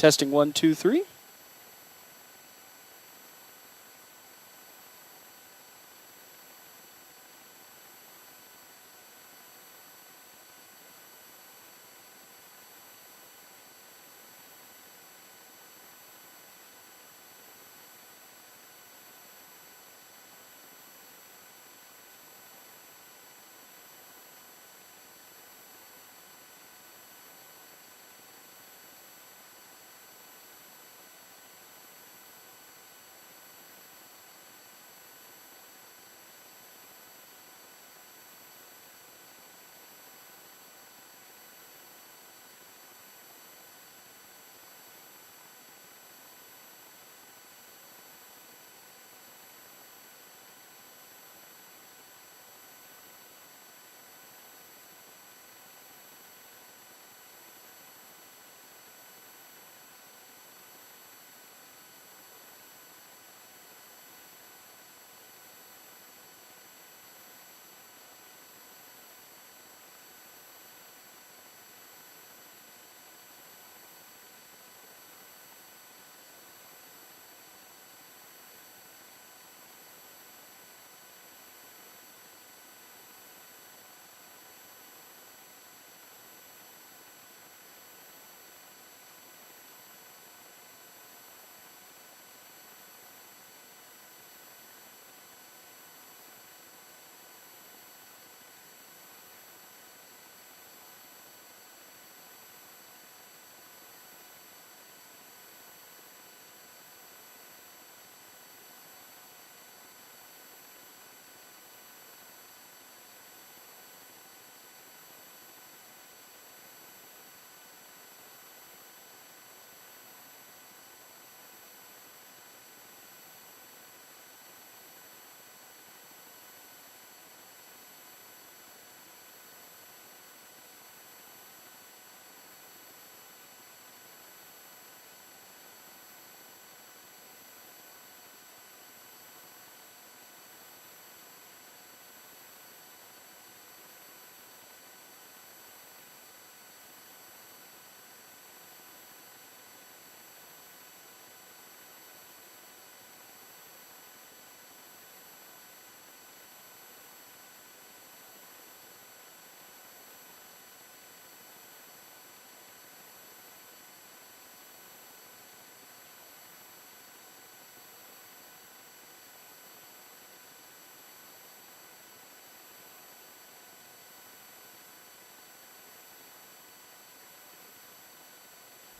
Testing 1, 2, 3.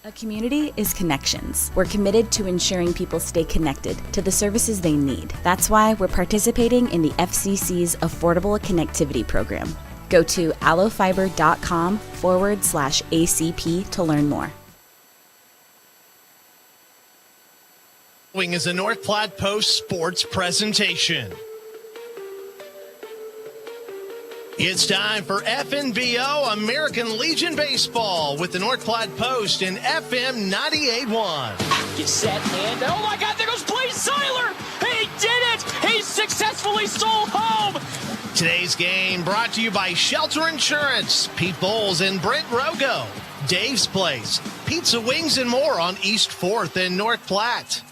A community is connections. We're committed to ensuring people stay connected to the services they need. That's why we're participating in the FCC's Affordable Connectivity Program. Go to allofiber.com/ACP to learn more. Is a North Platte Post sports presentation. It's time for FNBO American Legion Baseball with the North Platte Post and FM 98.1. Get set, and oh my God, there goes Blaze Seiler! He did it! He successfully stole home! Today's game brought to you by Shelter Insurance, Pete Bowles and Brent Rogo, Dave's Place, Pizza Wings and more on East 4th and North Platte,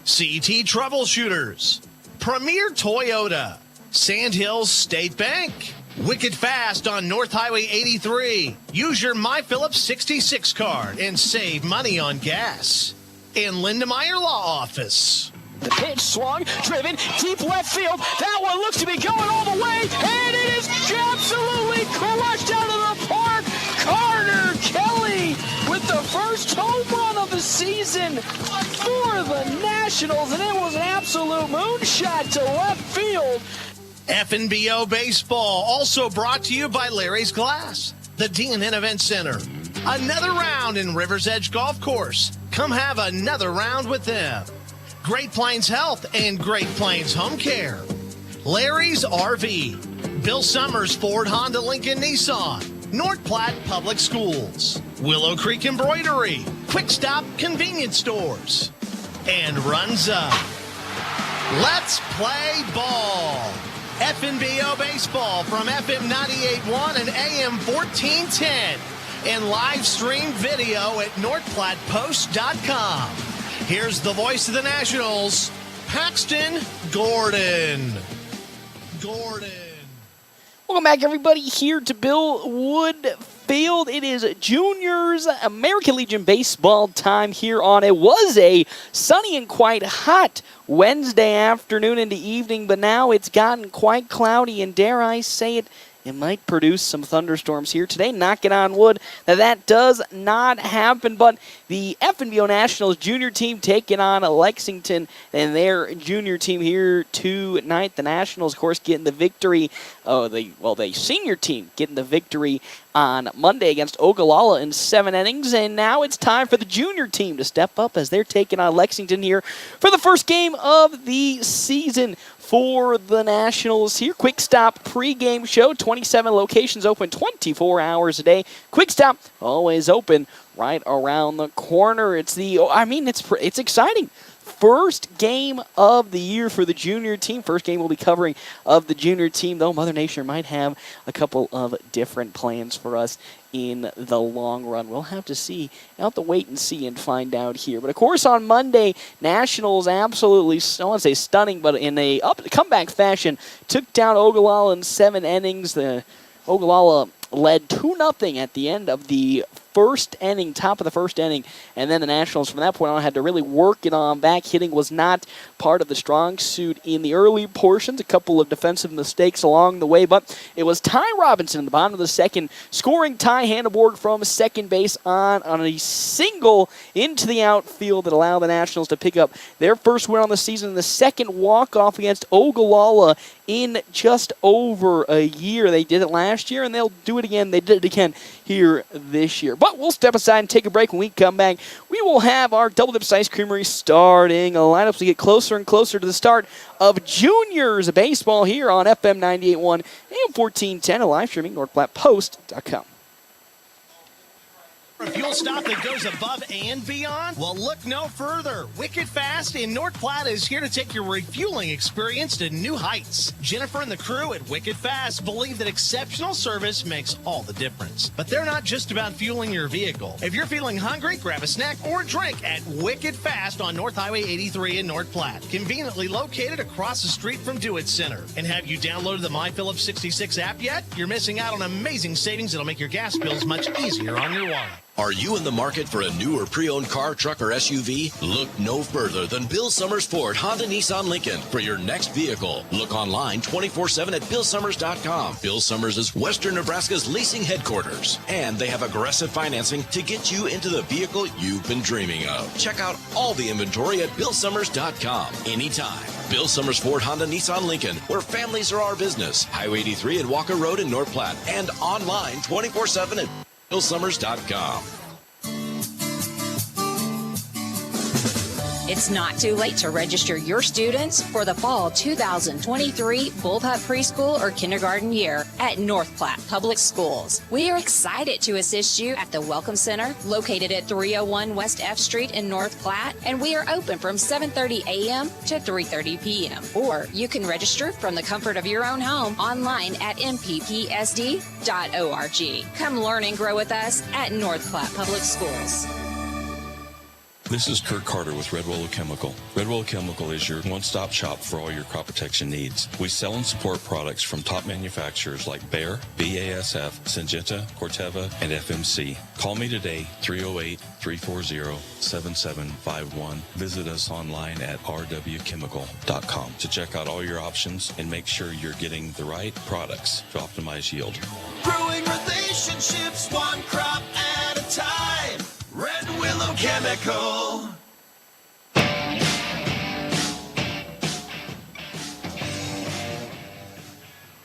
CT Troubleshooters, Premier Toyota, Sandhills State Bank, Wicked Fast on North Highway 83. Use your My Phillips 66 card and save money on gas. And Lindemeyer Law Office. The pitch swung, driven, deep left field. That one looks to be going all the way, and it is absolutely crushed out of the park. Carter Kelly with the first home run of the season for the Nationals, and it was an absolute moonshot to left field. FNBO Baseball, also brought to you by Larry's Glass, the D&N Event Center. Another round in River's Edge Golf Course. Come have another round with them. Great Plains Health and Great Plains Home Care. Larry's RV. Bill Summers Ford Honda Lincoln Nissan. North Platte Public Schools. Willow Creek Embroidery. Quick Stop Convenience Stores. And Runs Up. Let's play ball. FNBO Baseball from FM 98.1 and AM 1410. and live stream video at NorthPlattePost.com. Here's the voice of the Nationals, Paxton Gordon. Welcome back, everybody, here to Bill Wood Field. It is Juniors American Legion baseball time here on it. Was a sunny and quite hot Wednesday afternoon into evening, but now it's gotten quite cloudy, and dare I say it, it might produce some thunderstorms here today. Knocking on wood that does not happen. But the FNBO Nationals junior team taking on Lexington and their junior team here tonight. The Nationals, of course, getting the victory. The senior team getting the victory on Monday against Ogallala in 7 innings. And now it's time for the junior team to step up as they're taking on Lexington here for the first game of the season for the Nationals here. Quick Stop pregame show, 27 locations open 24 hours a day. Quick Stop always open right around the corner. It's exciting. First game of the year for the junior team. First game we'll be covering of the junior team, though Mother Nature might have a couple of different plans for us in the long run. We'll have to see. I'll have to wait and see and find out here. But, of course, on Monday, Nationals absolutely, I want to say stunning, but in a comeback fashion, took down Ogallala in 7 innings. The Ogallala led 2-0 at the end of the first inning, top of the first inning, and then the Nationals from that point on had to really work it on back. Hitting was not part of the strong suit in the early portions, a couple of defensive mistakes along the way, but it was Ty Robinson in the bottom of the second, scoring Ty Hanneborg from second base on a single into the outfield that allowed the Nationals to pick up their first win on the season, the second walk-off against Ogallala in just over a year. They did it last year, and they'll do it again. They did it again here this year. But we'll step aside and take a break. When we come back, we will have our Double Dips Ice Creamery starting a lineup to get closer and closer to the start of Juniors baseball here on FM 98.1 AM 1410 and live streaming NorthPlattePost.com. A fuel stop that goes above and beyond? Well, look no further. Wicked Fast in North Platte is here to take your refueling experience to new heights. Jennifer and the crew at Wicked Fast believe that exceptional service makes all the difference. But they're not just about fueling your vehicle. If you're feeling hungry, grab a snack or drink at Wicked Fast on North Highway 83 in North Platte. Conveniently located across the street from Do-It Center. And have you downloaded the MyPhillips 66 app yet? You're missing out on amazing savings that'll make your gas bills much easier on your wallet. Are you in the market for a new or pre-owned car, truck, or SUV? Look no further than Bill Summers Ford, Honda, Nissan, Lincoln for your next vehicle. Look online 24/7 at BillSummers.com. Bill Summers is Western Nebraska's leasing headquarters, and they have aggressive financing to get you into the vehicle you've been dreaming of. Check out all the inventory at BillSummers.com anytime. Bill Summers Ford, Honda, Nissan, Lincoln, where families are our business. Highway 83 and Walker Road in North Platte, and online 24/7 at BillSummers.com. It's not too late to register your students for the fall 2023 Bullpup Preschool or Kindergarten year at North Platte Public Schools. We are excited to assist you at the Welcome Center located at 301 West F Street in North Platte, and we are open from 7:30 a.m. to 3:30 p.m. Or you can register from the comfort of your own home online at mppsd.org. Come learn and grow with us at North Platte Public Schools. This is Kurt Carter with Red Willow Chemical. Red Willow Chemical is your one-stop shop for all your crop protection needs. We sell and support products from top manufacturers like Bayer, BASF, Syngenta, Corteva, and FMC. Call me today, 308-340-7751. Visit us online at rwchemical.com to check out all your options and make sure you're getting the right products to optimize yield. Growing relationships one crop at a time. Red Willow Chemical.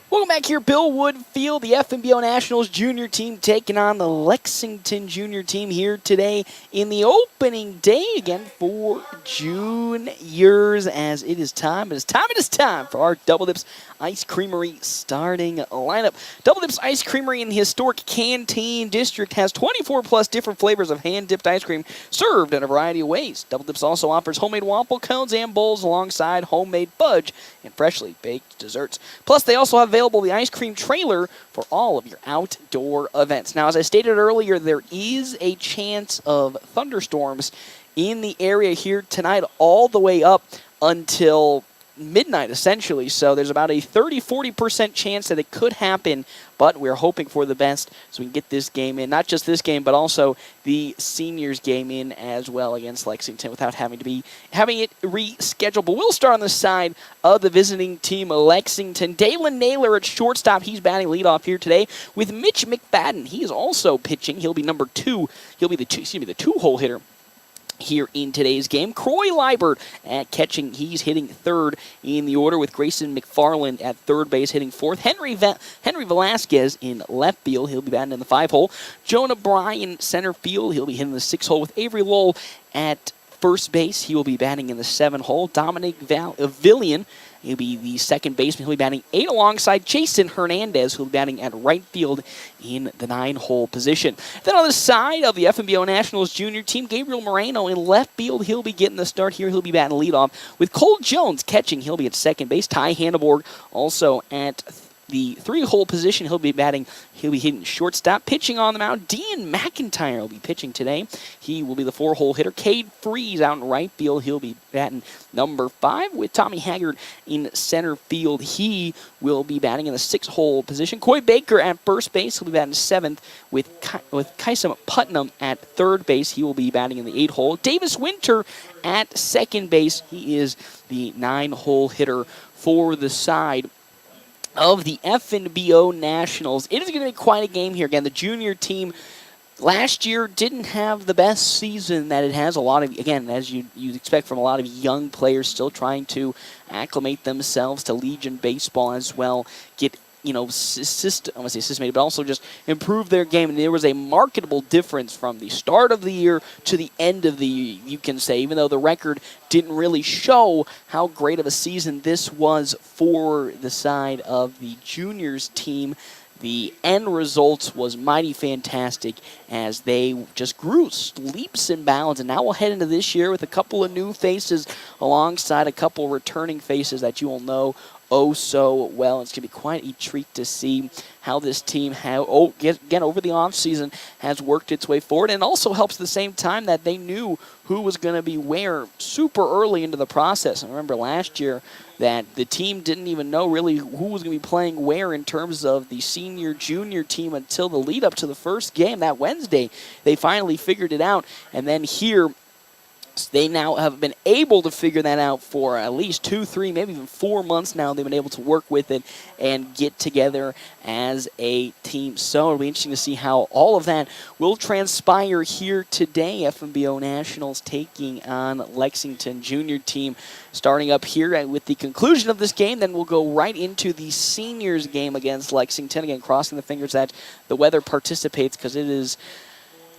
Welcome back here, Bill Wood Field, the FNBO Nationals junior team taking on the Lexington junior team here today in the opening day again for juniors as it is time for our Double Dips Ice Creamery starting lineup. Double Dips Ice Creamery in the historic Canteen District has 24 plus different flavors of hand-dipped ice cream served in a variety of ways. Double Dips also offers homemade waffle cones and bowls alongside homemade fudge and freshly baked desserts. Plus, they also have available the ice cream trailer for all of your outdoor events. Now, as I stated earlier, there is a chance of thunderstorms in the area here tonight all the way up until midnight, essentially. So there's about a 30-40% chance that it could happen, but we're hoping for the best so we can get this game in. Not just this game, but also the seniors game in as well against Lexington without having it rescheduled. But we'll start on the side of the visiting team, Lexington. Dalen Naylor at shortstop. He's batting leadoff here today with Mitch McFadden. He is also pitching. He'll be number 2. He'll be the two-hole hitter here in today's game. Croy Liebert at catching. He's hitting third in the order with Grayson McFarland at third base hitting fourth. Henry Velasquez in left field. He'll be batting in the 5-hole. Jonah Bryan center field. He'll be hitting the 6-hole with Avery Lowell at first base. He will be batting in the 7-hole. Dominic Villian, he'll be the second baseman. He'll be batting 8 alongside Jason Hernandez, who'll be batting at right field in the 9-hole position. Then on the side of the FNBO Nationals junior team, Gabriel Moreno in left field. He'll be getting the start here. He'll be batting leadoff with Cole Jones catching. He'll be at second base. Ty Hanneborg also at the 3-hole position. He'll be hitting shortstop. Pitching on the mound, Dean McIntyre will be pitching today. He will be the 4-hole hitter. Cade Freeze out in right field. He'll be batting number 5 with Tommy Haggard in center field. He will be batting in the 6-hole position. Coy Baker at first base. He'll be batting 7th with Kyson Putnam at third base. He will be batting in the 8-hole. Davis Winter at second base. He is the 9-hole hitter for the side of the FNBO Nationals. It is going to be quite a game here. Again, the junior team last year didn't have the best season that it has. A lot of, again, as you'd expect from a lot of young players still trying to acclimate themselves to Legion baseball as well, get systemated, but also just improve their game. And there was a marketable difference from the start of the year to the end of the year, you can say, even though the record didn't really show how great of a season this was for the side of the juniors team. The end result was mighty fantastic as they just grew leaps and bounds. And now we'll head into this year with a couple of new faces alongside a couple returning faces that you will know oh so well. It's going to be quite a treat to see how this team, over the offseason, has worked its way forward. And also helps at the same time that they knew who was going to be where super early into the process. I remember last year that the team didn't even know really who was going to be playing where in terms of the senior-junior team until the lead-up to the first game that Wednesday. They finally figured it out. And then here, they now have been able to figure that out for at least 2, 3, maybe even 4 months now. They've been able to work with it and get together as a team. So it'll be interesting to see how all of that will transpire here today. FNBO Nationals taking on Lexington junior team. Starting up here with the conclusion of this game, then we'll go right into the seniors game against Lexington. Again, crossing the fingers that the weather participates because it is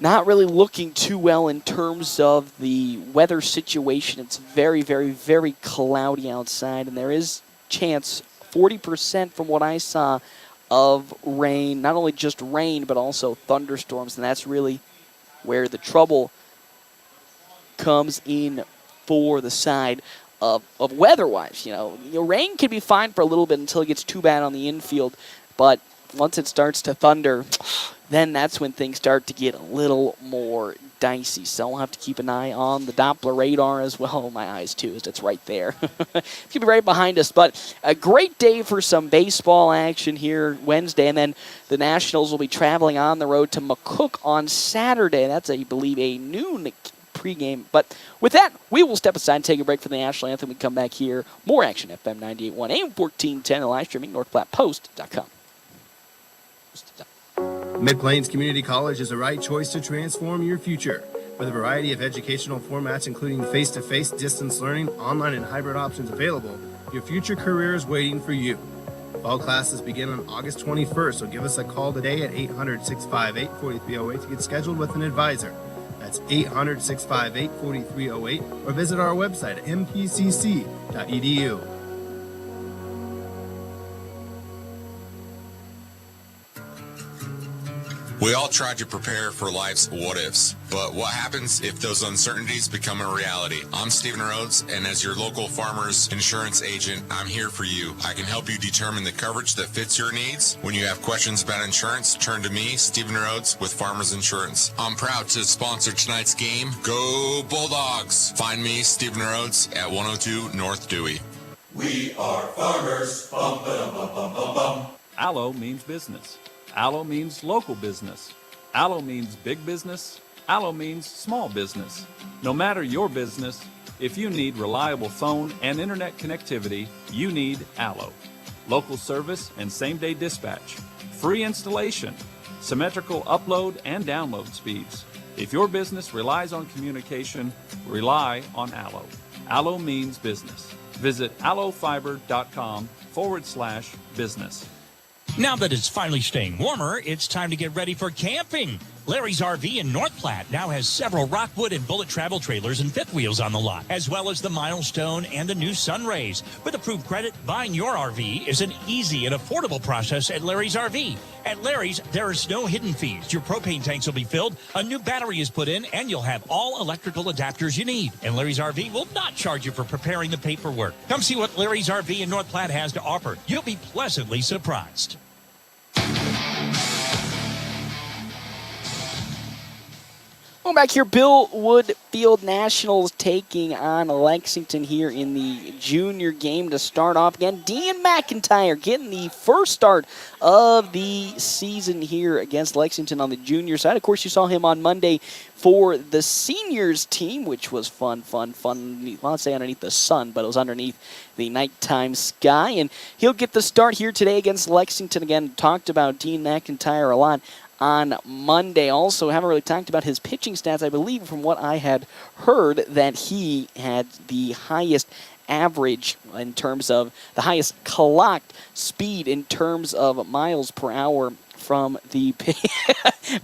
not really looking too well in terms of the weather situation. It's very, very, very cloudy outside, and there is chance, 40% from what I saw, of rain. Not only just rain, but also thunderstorms, and that's really where the trouble comes in for the side of weather-wise. Rain can be fine for a little bit until it gets too bad on the infield, but once it starts to thunder, then that's when things start to get a little more dicey. So we'll have to keep an eye on the Doppler radar as well. My eyes, too, as it's right there. It's going to be right behind us. But a great day for some baseball action here Wednesday. And then the Nationals will be traveling on the road to McCook on Saturday. That's, I believe, a noon pregame. But with that, we will step aside and take a break for the national anthem. We come back here. More action, FM 98.1, AM 1410, and live streaming, NorthPlattePost.com. Mid-Plains Community College is the right choice to transform your future. With a variety of educational formats, including face-to-face, distance learning, online, and hybrid options available, your future career is waiting for you. Fall classes begin on August 21st, so give us a call today at 800-658-4308 to get scheduled with an advisor. That's 800-658-4308, or visit our website at mpcc.edu. We all try to prepare for life's what-ifs, but what happens if those uncertainties become a reality? I'm Stephen Rhodes, and as your local farmer's insurance agent, I'm here for you. I can help you determine the coverage that fits your needs. When you have questions about insurance, turn to me, Stephen Rhodes, with Farmers Insurance. I'm proud to sponsor tonight's game. Go Bulldogs! Find me, Stephen Rhodes, at 102 North Dewey. We are farmers. Bum, ba-dum, bum, bum, bum, bum. Allo means business. Allo means local business. Allo means big business. Allo means small business. No matter your business, if you need reliable phone and internet connectivity, you need Allo. Local service and same-day dispatch. Free installation. Symmetrical upload and download speeds. If your business relies on communication, rely on Allo. Allo means business. Visit allofiber.com/business. Now that it's finally staying warmer, it's time to get ready for camping. Larry's RV in North Platte now has several Rockwood and Bullet travel trailers and fifth wheels on the lot, as well as the Milestone and the new Sunrays. With approved credit, buying your RV is an easy and affordable process at Larry's RV. At Larry's, there is no hidden fees. Your propane tanks will be filled, a new battery is put in, and you'll have all electrical adapters you need. And Larry's RV will not charge you for preparing the paperwork. Come see what Larry's RV in North Platte has to offer. You'll be pleasantly surprised. Going back here, Bill Woodfield Nationals taking on Lexington here in the junior game to start off again. Dean McIntyre getting the first start of the season here against Lexington on the junior side. Of course, you saw him on Monday for the seniors team, which was fun. Well, I'd say underneath the sun, but it was underneath the nighttime sky. And he'll get the start here today against Lexington. Again, talked about Dean McIntyre a lot on Monday. Also, haven't really talked about his pitching stats. I believe from what I had heard that he had the highest average in terms of the highest clocked speed in terms of miles per hour from the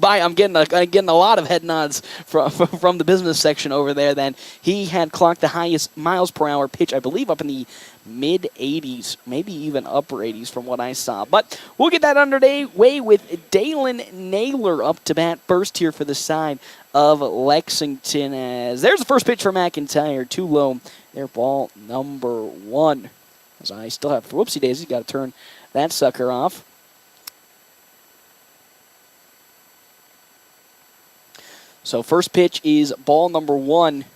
I'm getting a lot of head nods from the business section over there. Then he had clocked the highest miles per hour pitch, I believe, up in the mid 80s, maybe even upper 80s from what I saw. But we'll get that underway with Dalen Naylor up to bat first here for the side of Lexington. As there's the first pitch for McIntyre, too low. Their ball number 1. As I still have whoopsie daisies, got to turn that sucker off. So first pitch is ball number 1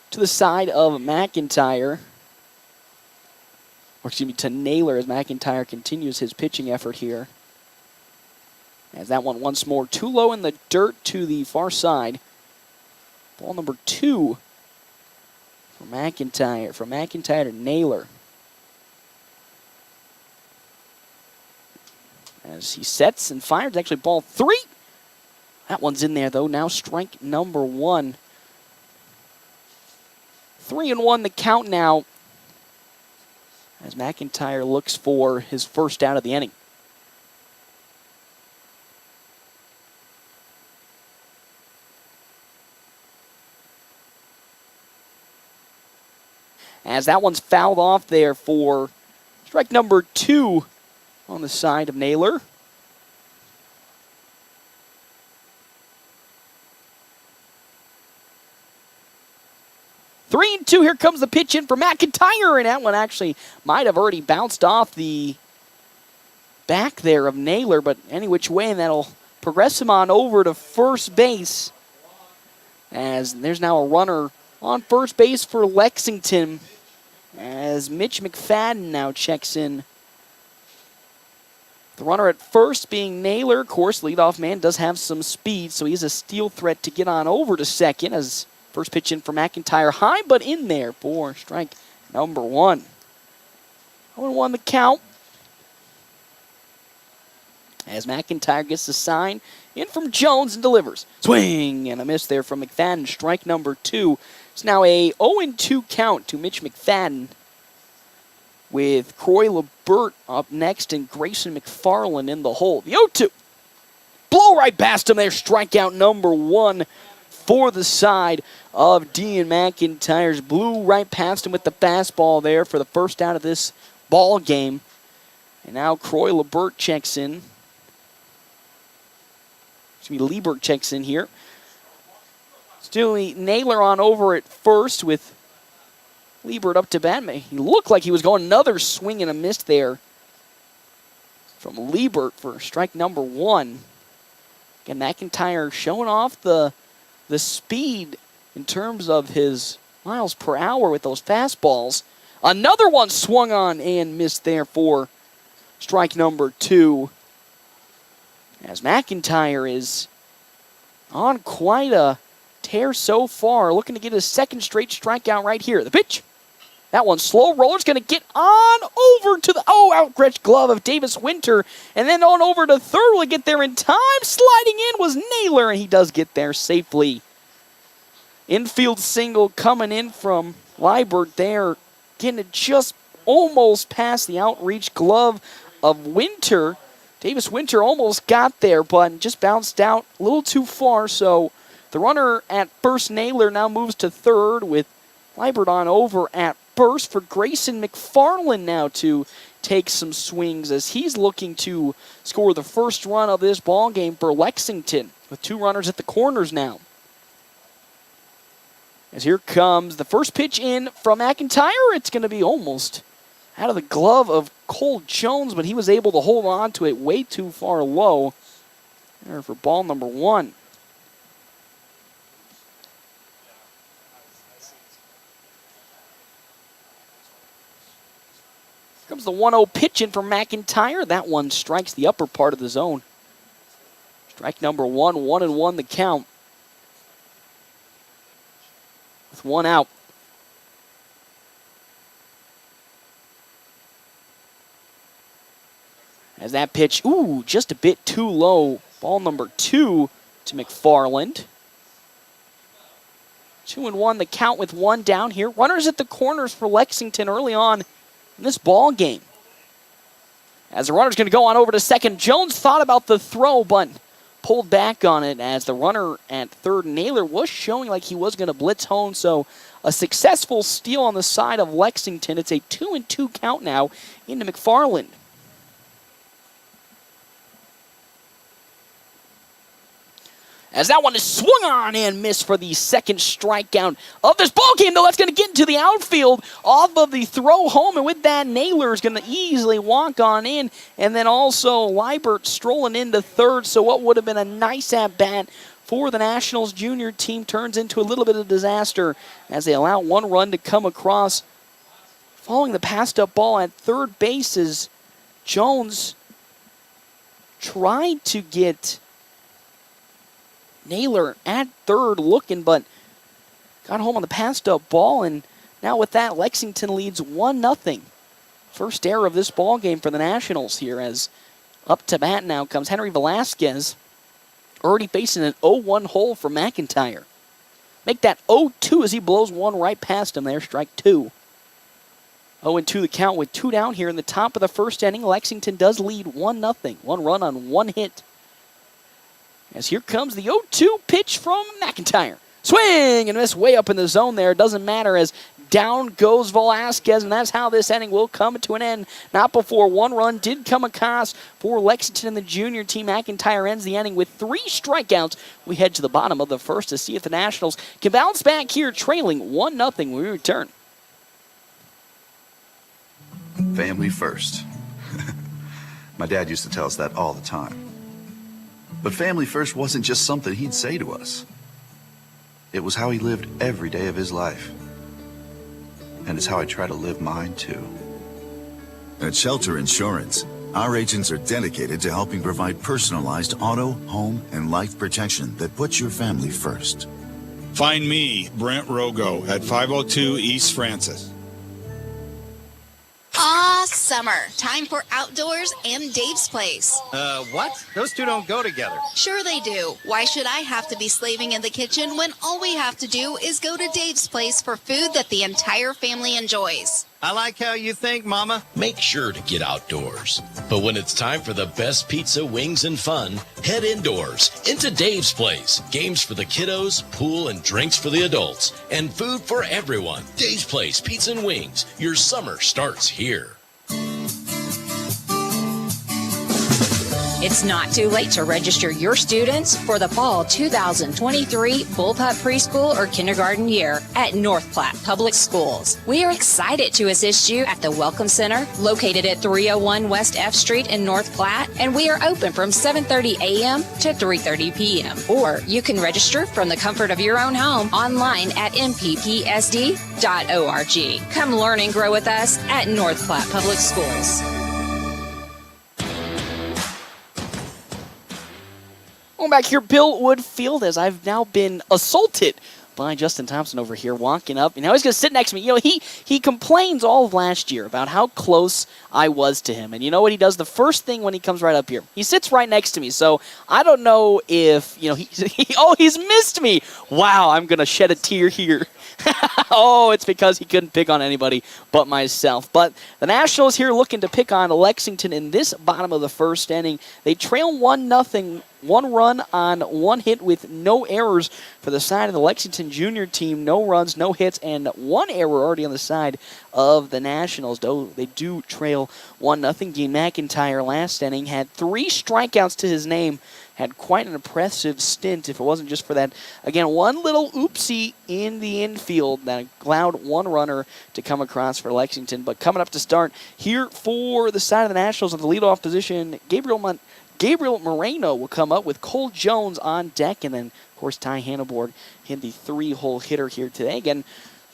to the side of McIntyre. Or excuse me, to Naylor as McIntyre continues his pitching effort here. As that one once more too low in the dirt to the far side. Ball number 2 for McIntyre. From McIntyre to Naylor. As he sets and fires, actually ball 3. That one's in there, though. Now strike number 1. 3-1 the count now as McIntyre looks for his first out of the inning. As that one's fouled off there for strike number 2 on the side of Naylor. Three and 2, here comes the pitch in for McIntyre, and that one actually might have already bounced off the back there of Naylor, but any which way, and that'll progress him on over to first base. As there's now a runner on first base for Lexington, as Mitch McFadden now checks in. The runner at first being Naylor. Of course, leadoff man does have some speed, so he's a steal threat to get on over to second as first pitch in for McIntyre. High, but in there for strike number 1. 0-1 the count. As McIntyre gets the sign in from Jones and delivers. Swing and a miss there from McFadden. Strike number 2. It's now a 0-2 count to Mitch McFadden, with Croy LeBert up next and Grayson McFarland in the hole. The 0-2. Blow right past him there. Strikeout number 1 for the side of Dean McIntyre's. Blew right past him with the fastball there for the first out of this ball game. And now Croy LeBert checks in. Liebert checks in here. Still Naylor on over at first with Liebert up to bat. He looked like he was going another swing and a miss there from Liebert for strike number 1. Again, McIntyre showing off the speed in terms of his miles per hour with those fastballs. Another one swung on and missed there for strike number 2. As McIntyre is on quite a tear so far, looking to get his second straight strikeout right here. The pitch. That one slow roller's going to get on over to the outstretched glove of Davis Winter, and then on over to third. Will get there in time. Sliding in was Naylor, and he does get there safely. Infield single coming in from Liebert there, getting it just almost past the outreach glove of Winter. Davis Winter almost got there, but just bounced out a little too far, so the runner at first, Naylor, now moves to third with Liebert on over at first for Grayson McFarland now to take some swings as he's looking to score the first run of this ball game for Lexington with 2 runners at the corners now. As here comes the first pitch in from McIntyre. It's going to be almost out of the glove of Cole Jones, but he was able to hold on to it way too far low there for ball number 1. Comes the 1-0 pitch in from McIntyre. That one strikes the upper part of the zone. Strike number 1, 1-1 the count. With 1 out. As that pitch, just a bit too low. Ball number 2 to McFarland. 2-1 the count with 1 down here. Runners at the corners for Lexington early on in this ball game. As the runner's going to go on over to second, Jones thought about the throw, but pulled back on it as the runner at third, Naylor, was showing like he was going to blitz home, so a successful steal on the side of Lexington. It's a 2-2 count now into McFarland. As that one is swung on and missed for the second strikeout of this ball game, though. That's going to get into the outfield off of the throw home, and with that, Naylor is going to easily walk on in, and then also Liebert strolling into third, so what would have been a nice at-bat for the Nationals junior team turns into a little bit of disaster as they allow 1 run to come across. Following the passed-up ball at third base as Jones tried to get Naylor at third looking, but got home on the passed-up ball, and now with that, Lexington leads 1-0. First error of this ball game for the Nationals here as up to bat now comes Henry Velasquez, already facing an 0-1 hole for McIntyre. Make that 0-2 as he blows one right past him there, strike 2. 0-2 the count with 2 down here in the top of the first inning. Lexington does lead 1-0, 1 run on 1 hit. As here comes the 0-2 pitch from McIntyre. Swing and miss way up in the zone there. It doesn't matter as down goes Velasquez, and that's how this inning will come to an end. Not before 1 run did come across for Lexington and the junior team. McIntyre ends the inning with 3 strikeouts. We head to the bottom of the first to see if the Nationals can bounce back here, trailing 1-0 when we return. Family first. My dad used to tell us that all the time. But family first wasn't just something he'd say to us. It was how he lived every day of his life. And it's how I try to live mine too. At Shelter Insurance, our agents are dedicated to helping provide personalized auto, home, and life protection that puts your family first. Find me, Brent Rogo, at 502 East Francis. Summer. Time for outdoors and Dave's Place. What? Those two don't go together. Sure they do. Why should I have to be slaving in the kitchen when all we have to do is go to Dave's Place for food that the entire family enjoys? I like how you think, Mama. Make sure to get outdoors. But when it's time for the best pizza, wings, and fun, head indoors into Dave's Place. Games for the kiddos, pool and drinks for the adults, and food for everyone. Dave's Place Pizza and Wings. Your summer starts here. It's not too late to register your students for the fall 2023 Bullpup Preschool or Kindergarten year at North Platte Public Schools. We are excited to assist you at the Welcome Center located at 301 West F Street in North Platte, and we are open from 7:30 a.m. to 3:30 p.m. Or you can register from the comfort of your own home online at mppsd.org. Come learn and grow with us at North Platte Public Schools. Going back here, Bill Woodfield, as I've now been assaulted by Justin Thompson over here, walking up. And now he's going to sit next to me. You know, he complains all of last year about how close I was to him. And you know what he does? The first thing when he comes right up here, he sits right next to me. So I don't know if, you know, he's missed me. Wow, I'm going to shed a tear here. Oh, it's because he couldn't pick on anybody but myself. But the Nationals here looking to pick on Lexington in this bottom of the first inning. They trail 1-0. 1 run on 1 hit with no errors for the side of the Lexington junior team. No runs, no hits, and 1 error already on the side of the Nationals. Though they do trail 1-0. Dean McIntyre last inning had 3 strikeouts to his name. Had quite an impressive stint if it wasn't just for that, again, one little oopsie in the infield that allowed 1 runner to come across for Lexington. But coming up to start here for the side of the Nationals at the leadoff position, Gabriel Moreno will come up with Cole Jones on deck. And then, of course, Ty Hanneborg hit the 3-hole hitter here today. Again,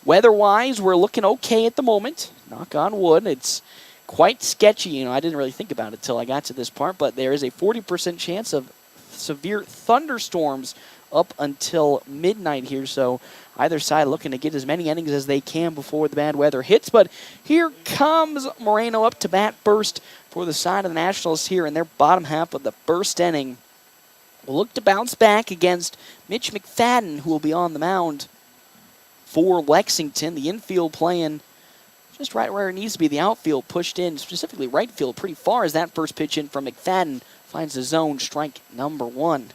weather-wise, we're looking okay at the moment. Knock on wood. It's quite sketchy. You know, I didn't really think about it until I got to this part, but there is a 40% chance of severe thunderstorms up until midnight here. So either side looking to get as many innings as they can before the bad weather hits. But here comes Moreno up to bat first for the side of the Nationals here in their bottom half of the first inning. Will look to bounce back against Mitch McFadden, who will be on the mound for Lexington. The infield playing just right where it needs to be. The outfield pushed in, specifically right field, pretty far as that first pitch in from McFadden finds the zone, strike number 1.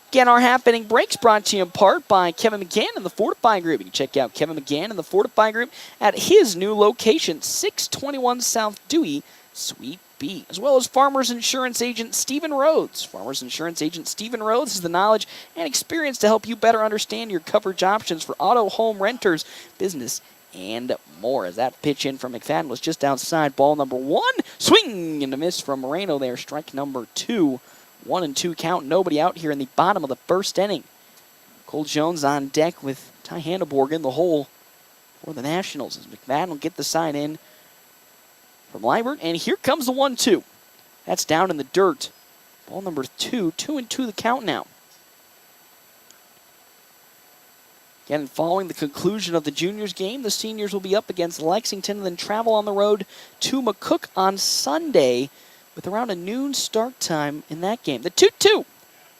Again, our half-inning breaks brought to you in part by Kevin McGann and the Fortify Group. You can check out Kevin McGann and the Fortify Group at his new location, 621 South Dewey, Suite B, as well as Farmers Insurance Agent Stephen Rhodes. Farmers Insurance Agent Stephen Rhodes has the knowledge and experience to help you better understand your coverage options for auto, home, renters, business, and more. As that pitch in from McFadden was just outside, ball number 1. Swing and a miss from Moreno there, strike number 2. 1-2 count, nobody out here in the bottom of the first inning. Cole Jones on deck with Ty Hanneborg in the hole for the Nationals as McFadden will get the sign in from Liebert. And here comes the 1-2. That's down in the dirt. Ball number 2, 2-2 the count now. Again, following the conclusion of the juniors game, the seniors will be up against Lexington and then travel on the road to McCook on Sunday with around a noon start time in that game. The 2-2,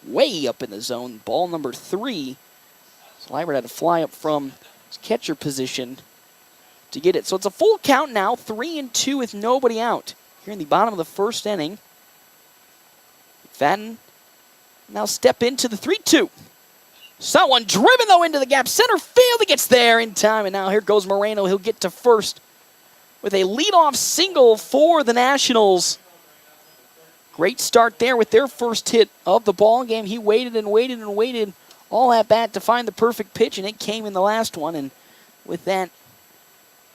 way up in the zone. Ball number 3. So Liebert had to fly up from his catcher position to get it. So it's a full count now, 3-2 with nobody out. Here in the bottom of the first inning, McFadden now step into the 3-2. Someone driven, though, into the gap. Center field, he gets there in time. And now here goes Moreno. He'll get to first with a leadoff single for the Nationals. Great start there with their first hit of the ball game. He waited and waited and waited all at bat to find the perfect pitch, and it came in the last one. And with that,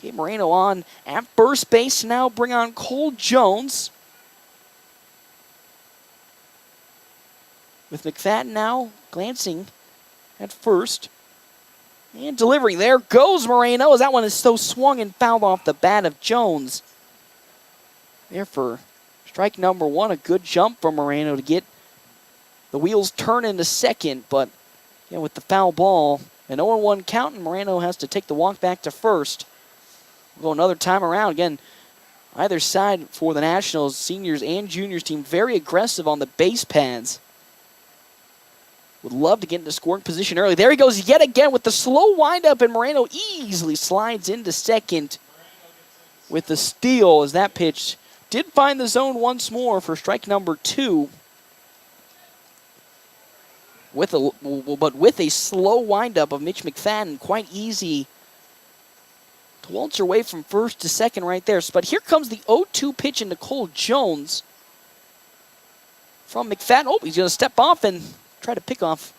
get Moreno on at first base. Now bring on Cole Jones. With McFadden now glancing at first and delivering. There goes Moreno, as that one is so swung and fouled off the bat of Jones. There for strike number 1. A good jump from Moreno to get the wheels turning to second, but with the foul ball, an 0-1 count, and Moreno has to take the walk back to first. We'll go another time around. Again, either side for the Nationals, seniors and juniors team, very aggressive on the base paths. Would love to get into scoring position early. There he goes yet again with the slow windup, and Moreno easily slides into second with the steal as that pitch did find the zone once more for strike number 2. But with a slow windup of Mitch McFadden, quite easy to waltz your way from first to second right there. But here comes the 0-2 pitch into Cole Jones. from McFadden. Oh, he's going to step off and try to pick off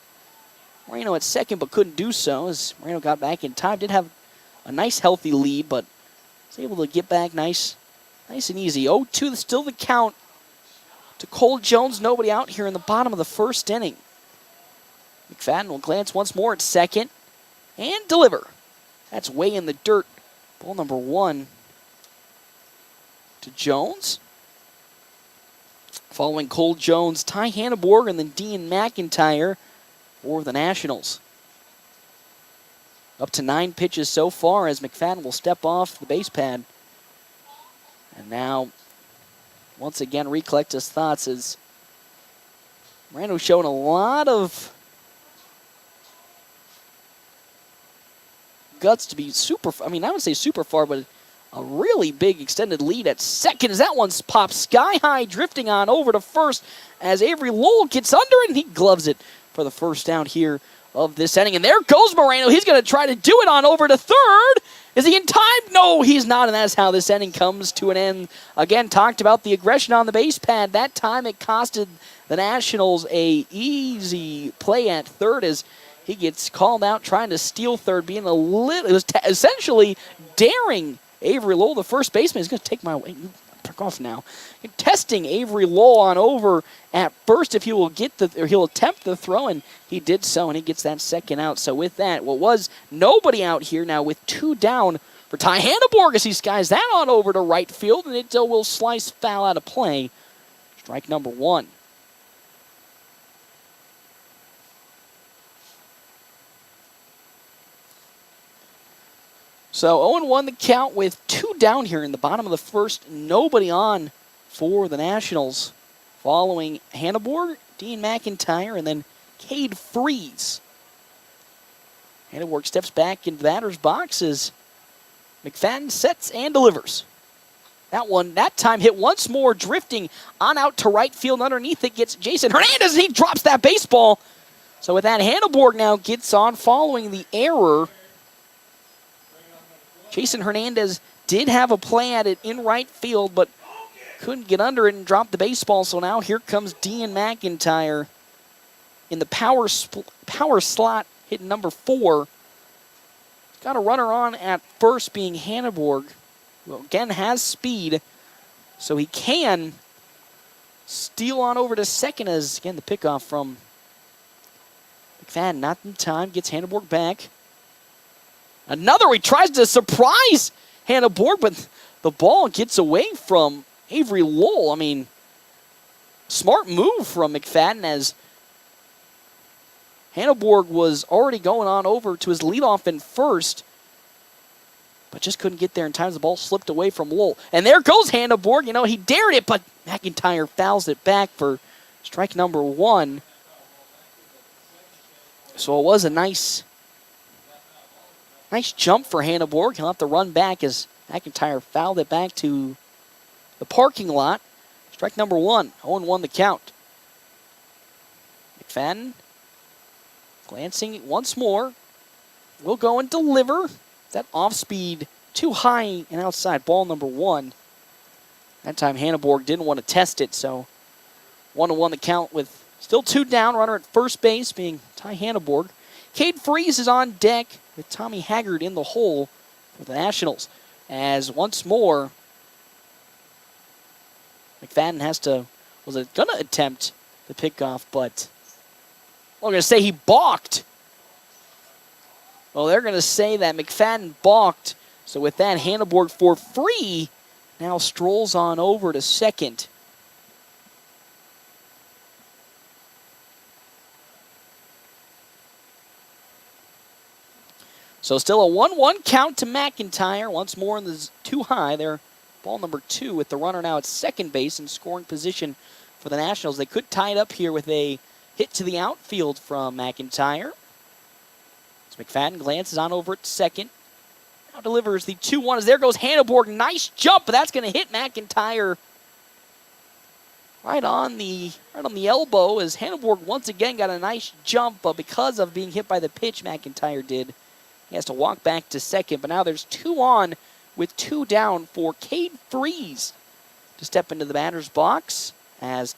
Moreno at second, but couldn't do so as Moreno got back in time. Did have a nice, healthy lead, but was able to get back nice and easy. 0-2, still the count to Cole Jones. Nobody out here in the bottom of the first inning. McFadden will glance once more at second and deliver. That's way in the dirt. Ball number 1 to Jones. Following Cole Jones, Ty Hanneborg and then Dean McIntyre for the Nationals. Up to 9 pitches so far as McFadden will step off the base pad. And now, once again, recollect his thoughts as Moreno showing a lot of guts to be super, I would say super far, but a really big extended lead at second as that one's popped sky high, drifting on over to first as Avery Lowell gets under it and he gloves it for the first down here of this inning. And there goes Moreno. He's going to try to do it on over to third. Is he in time? No, he's not, and that's how this inning comes to an end. Again, talked about the aggression on the base pad. That time it costed the Nationals a easy play at third as he gets called out trying to steal third, being a little, it was essentially daring Avery Lowell, the first baseman, is going to take my way. Took off now. Testing Avery Lowell on over at first if he will get or he'll attempt the throw, and he did so, and he gets that second out. So with that, what was nobody out here now with 2 down for Ty Hanneborg as he skies that on over to right field, and it will slice foul out of play. Strike number 1. So 0-1 the count with 2 down here in the bottom of the first. Nobody on for the Nationals. Following Hanneborg, Dean McIntyre, and then Cade Freeze. Hanneborg steps back into the batter's box as McFadden sets and delivers. That one, that time hit once more, drifting on out to right field. Underneath it gets Jason Hernandez, and he drops that baseball. So with that, Hanneborg now gets on following the error. Jason Hernandez did have a play at it in right field, but couldn't get under it and drop the baseball. So now here comes Dean McIntyre in the power slot, hitting number 4. Got a runner on at first, being Hanneborg, who again has speed, so he can steal on over to second as, again, the pickoff from McFadden. Not in time, gets Hanneborg back. Another, he tries to surprise Hanneborg, but the ball gets away from Avery Lowell. Smart move from McFadden as Hanneborg was already going on over to his leadoff in first, but just couldn't get there in time as the ball slipped away from Lowell. And there goes Hanneborg. He dared it, but McIntyre fouls it back for strike number 1. So it was a nice jump for Hanneborg. He'll have to run back as McIntyre fouled it back to the parking lot. Strike number 1, 0-1 the count. McFadden glancing once more. Will go and deliver. That off speed too high and outside. Ball number 1. That time Hanneborg didn't want to test it, so 1-1 the count with still 2 down. Runner at first base being Ty Hanneborg. Cade Freeze is on deck with Tommy Haggard in the hole for the Nationals. As once more, McFadden was going to attempt the pickoff, but I'm going to say he balked. Well, they're going to say that McFadden balked. So with that, Hanneborg for free now strolls on over to second. So still a 1-1 count to McIntyre. Once more in the too high there. Ball number 2 with the runner now at second base in scoring position for the Nationals. They could tie it up here with a hit to the outfield from McIntyre. So McFadden glances on over at second. Now delivers the 2-1 as there goes Hanneborg. Nice jump, but that's going to hit McIntyre right on the elbow as Hanneborg once again got a nice jump, but because of being hit by the pitch, McIntyre did. He has to walk back to second, but now there's 2 on with 2 down for Cade Freeze to step into the batter's box as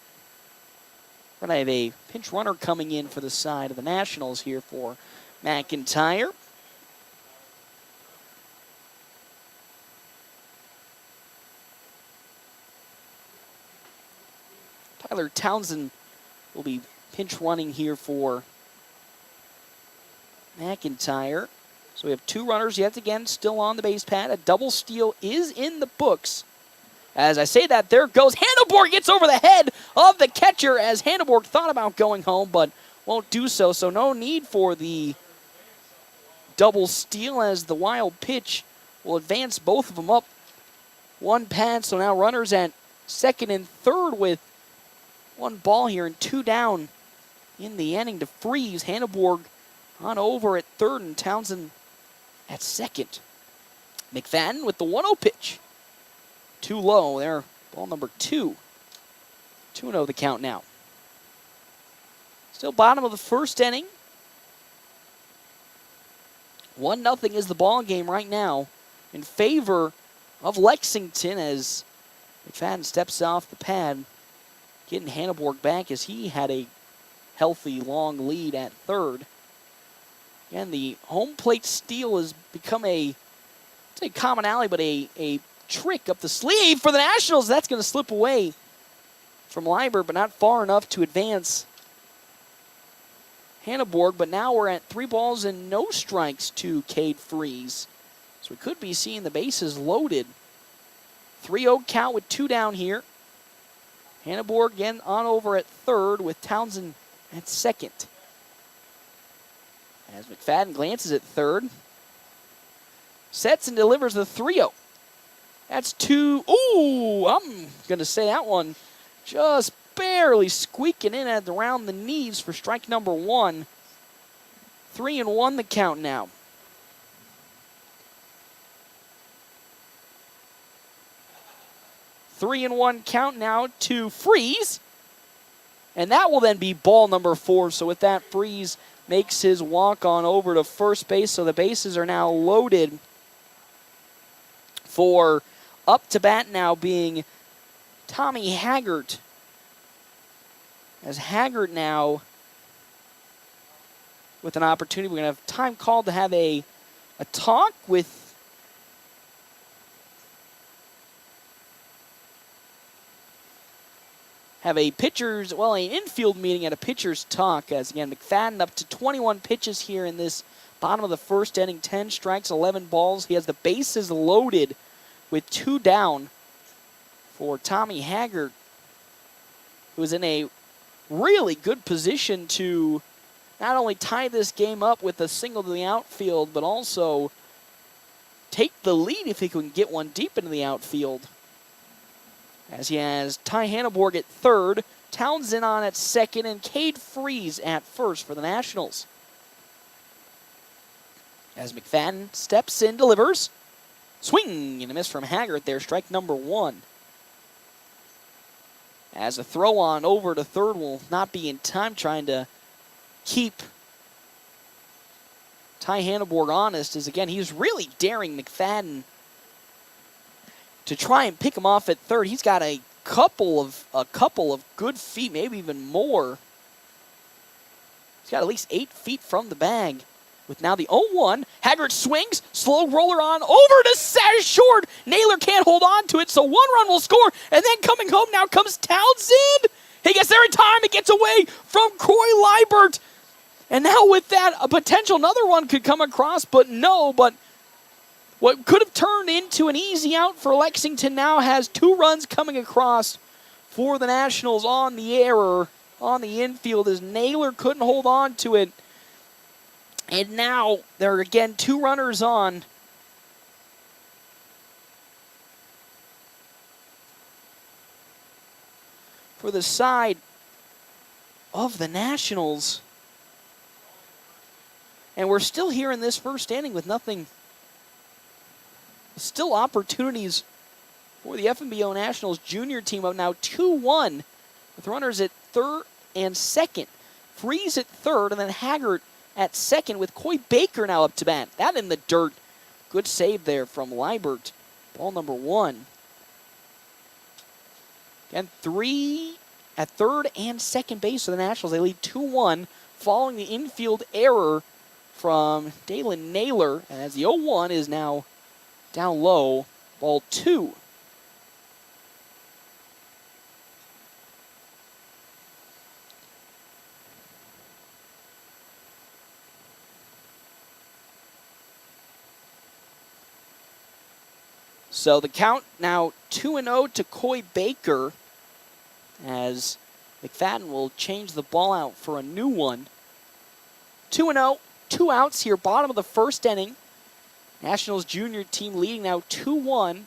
We're going to have a pinch runner coming in for the side of the Nationals here for McIntyre. Tyler Townsend will be pinch running here for McIntyre. So we have 2 runners yet again still on the base pad. A double steal is in the books. As I say that, there goes Handelborg, gets over the head of the catcher as Handelborg thought about going home but won't do so. So no need for the double steal as the wild pitch will advance both of them up 1 pad. So now runners at second and third with 1 ball here and 2 down in the inning to freeze. Handelborg on over at third and Townsend at second. McFadden with the 1-0 pitch. Too low there. Ball number 2. 2-0 the count now. Still bottom of the first inning. 1-0 is the ball game right now in favor of Lexington as McFadden steps off the pad, getting Handelborg back as he had a healthy long lead at third. And the home plate steal has become a commonality, but a trick up the sleeve for the Nationals. That's going to slip away from Liebert, but not far enough to advance Handelborg. But now we're at 3 balls and no strikes to Cade Freeze. So we could be seeing the bases loaded. 3-0 count with 2 down here. Handelborg again on over at third with Townsend at second. As McFadden glances at third. Sets and delivers the 3-0. That's 2. Ooh, I'm going to say that one just barely squeaking in at around the knees for strike number 1. 3-1 the count now. Three and 1 count now to Freeze. And that will then be ball number 4. So with that, Freeze makes his walk on over to first base. So the bases are now loaded for up to bat now being Tommy Haggart. As Haggart now with an opportunity, we're going to have time called to have a talk with an infield meeting at a pitcher's talk. As again, McFadden up to 21 pitches here in this bottom of the first inning, 10 strikes, 11 balls. He has the bases loaded with 2 down for Tommy Haggart, who is in a really good position to not only tie this game up with a single to the outfield, but also take the lead if he can get one deep into the outfield. As he has Ty Handelborg at third, Townsend on at second, and Cade Freeze at first for the Nationals. As McFadden steps in, delivers. Swing and a miss from Haggart there, strike number 1. As a throw on over to third will not be in time, trying to keep Ty Handelborg honest, as again, he's really daring McFadden to try and pick him off at third. He's got a couple of good feet, maybe even more. He's got at least 8 feet from the bag. With now the 0-1, Haggart swings, slow roller on over to short. Naylor can't hold on to it, so 1 run will score. And then coming home now comes Townsend. He gets there in time. It gets away from Croy Liebert. And now with that, a potential another one could come across, but no. But what could have turned into an easy out for Lexington now has 2 runs coming across for the Nationals on the error on the infield as Naylor couldn't hold on to it. And now there are again 2 runners on. For the side of the Nationals. And we're still here in this first inning with nothing. Still opportunities for the FNBO Nationals junior team of now 2-1 with runners at third and second. Freeze at third, and then Haggart at second with Coy Baker now up to bat. That in the dirt. Good save there from Liebert. Ball number 1. Again, 3 at third and second base for the Nationals. They lead 2-1 following the infield error from Dalen Naylor, as the 0-1 is now down low, ball 2. So the count now 2-0 to Coy Baker, as McFadden will change the ball out for a new one. 2-0, 2 outs here, bottom of the first inning. Nationals junior team leading now 2-1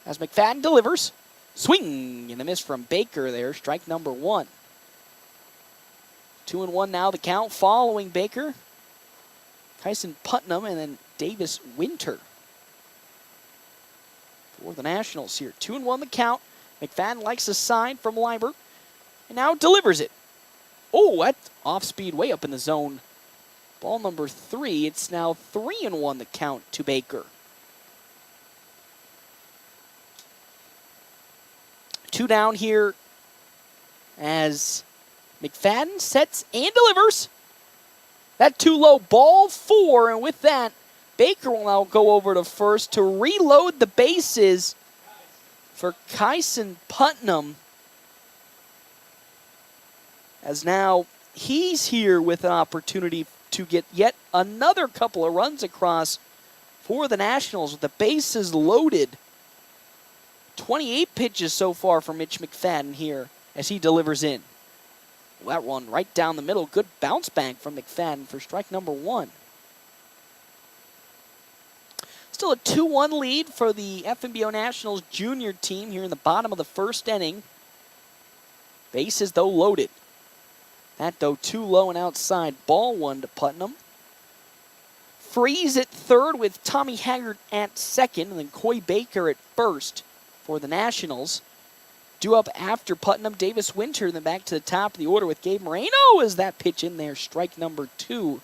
as McFadden delivers. Swing and a miss from Baker there, strike number 1. 2-1 now the count following Baker. Kyson Putnam and then Davis Winter for the Nationals here. 2-1 the count. McFadden likes a sign from Liber and now delivers it. Oh, that's off speed way up in the zone. Ball number 3. It's now 3-1 the count to Baker. 2 down here as McFadden sets and delivers. That too low, ball 4, and with that, Baker will now go over to first to reload the bases for Kyson Putnam. As now he's here with an opportunity to get yet another couple of runs across for the Nationals with the bases loaded. 28 pitches so far for Mitch McFadden here as he delivers in. Well, that one right down the middle. Good bounce back from McFadden for strike number 1. Still a 2-1 lead for the FNBO Nationals junior team here in the bottom of the first inning. Bases, though, loaded. That, though, too low and outside. Ball 1 to Putnam. Freeze at third with Tommy Haggard at second, and then Coy Baker at first for the Nationals. Due up after Putnam, Davis Winter, then back to the top of the order with Gabe Moreno as that pitch in there. Strike number 2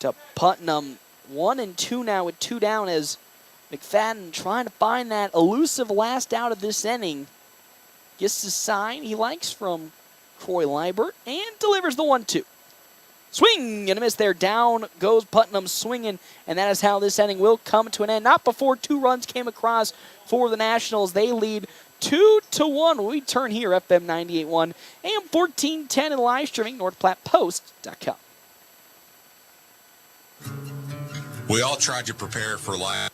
to Putnam. 1-2 now with 2 down as McFadden trying to find that elusive last out of this inning. Gets the sign he likes from Troy Liebert and delivers the 1-2. Swing and a miss there. Down goes Putnam swinging, and that is how this inning will come to an end. Not before 2 runs came across for the Nationals. They lead 2-1. We turn here, FM 98.1, AM 1410, and live streaming, NorthPlattePost.com. We all tried to prepare for life's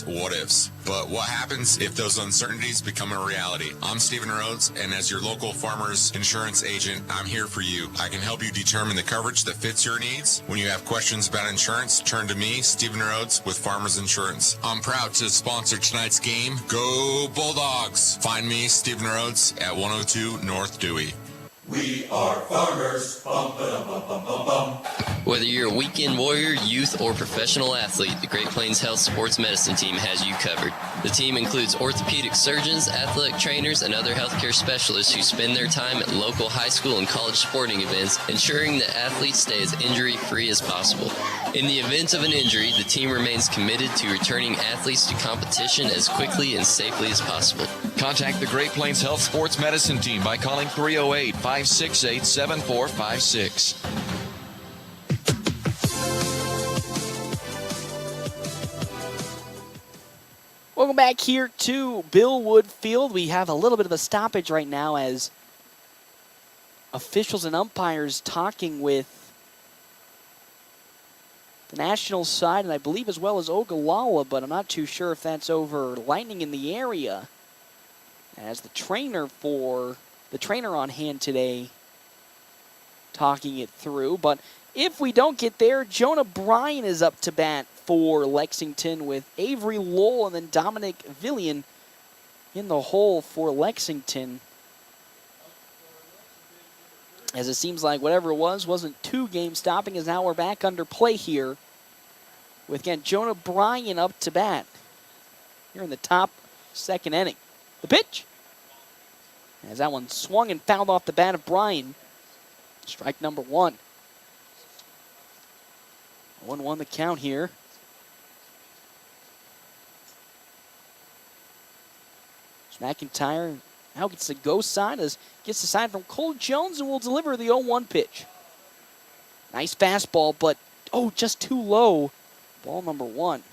what-ifs, but what happens if those uncertainties become a reality? I'm Stephen Rhodes, and as your local farmer's insurance agent, I'm here for you. I can help you determine the coverage that fits your needs. When you have questions about insurance, turn to me, Stephen Rhodes, with Farmers Insurance. I'm proud to sponsor tonight's game. Go Bulldogs! Find me, Stephen Rhodes, at 102 North Dewey. We are farmers. Bum, ba-dum, bum, bum, bum, bum. Whether you're a weekend warrior, youth, or professional athlete, the Great Plains Health Sports Medicine Team has you covered. The team includes orthopedic surgeons, athletic trainers, and other healthcare specialists who spend their time at local high school and college sporting events, ensuring that athletes stay as injury-free as possible. In the event of an injury, the team remains committed to returning athletes to competition as quickly and safely as possible. Contact the Great Plains Health Sports Medicine Team by calling 308-568-7456. Welcome back here to Bill Wood Field. We have a little bit of a stoppage right now as officials and umpires talking with the Nationals side, and I believe as well as Ogallala, but I'm not too sure if that's over lightning in the area. As the trainer on hand today talking it through. But if we don't get there, Jonah Bryan is up to bat for Lexington with Avery Lowell and then Dominic Villian in the hole for Lexington. As it seems like whatever it was wasn't too game-stopping, as now we're back under play here with, again, Jonah Bryan up to bat here in the top second inning. The pitch, as that one swung and fouled off the bat of Bryan. Strike number 1. 1-1 the count here. McIntyre Now gets the go sign, gets the sign from Cole Jones and will deliver the 0-1 pitch. Nice fastball, but just too low. Ball number 1.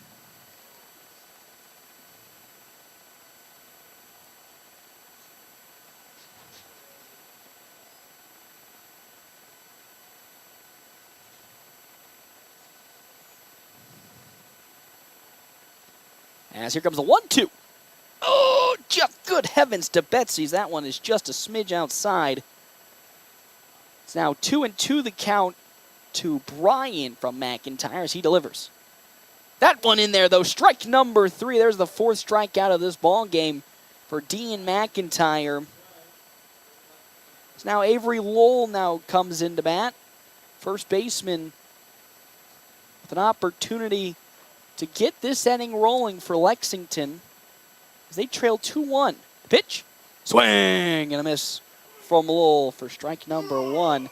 As here comes the 1-2. Oh, just good heavens to Betsy's. That one is just a smidge outside. It's now 2-2 the count to Brian from McIntyre as he delivers. That one in there, though. Strike number 3. There's the 4th strikeout of this ball game for Dean McIntyre. So now Avery Lowell now comes into bat. First baseman with an opportunity to get this inning rolling for Lexington as they trail 2-1. Pitch, swing, and a miss from Lowell for strike number 1.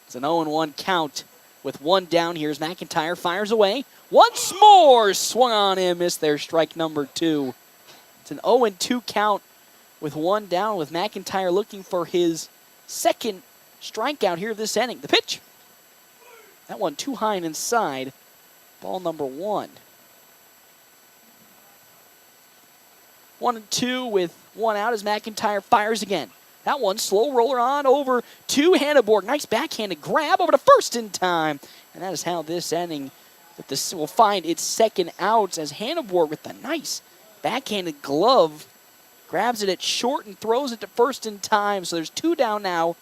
It's an 0-1 count with 1 down here as McIntyre fires away. Once more, swung on and missed there, strike number 2. It's an 0-2 count with 1 down, with McIntyre looking for his 2nd strikeout here this inning. The pitch. That one too high and inside. Ball number 1. 1-2 with 1 out as McIntyre fires again. That one slow roller on over to Hanneborg. Nice backhanded grab over to first in time. And that is how this inning will find its 2nd out as Hanneborg with a nice backhanded glove grabs it at short and throws it to first in time. So there's 2 down now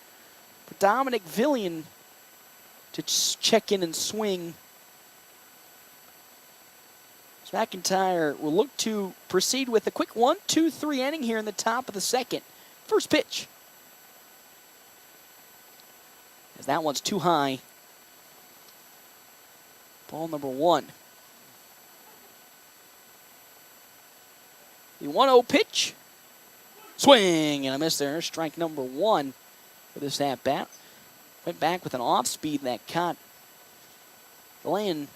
for Dominic Villian to check in and swing. So McIntyre will look to proceed with a quick 1-2-3 inning here in the top of the 2nd. First pitch. As that one's too high. Ball number 1. The 1-0 pitch. Swing and a miss there. Strike number 1 for this at-bat. Went back with an off-speed that caught Glenn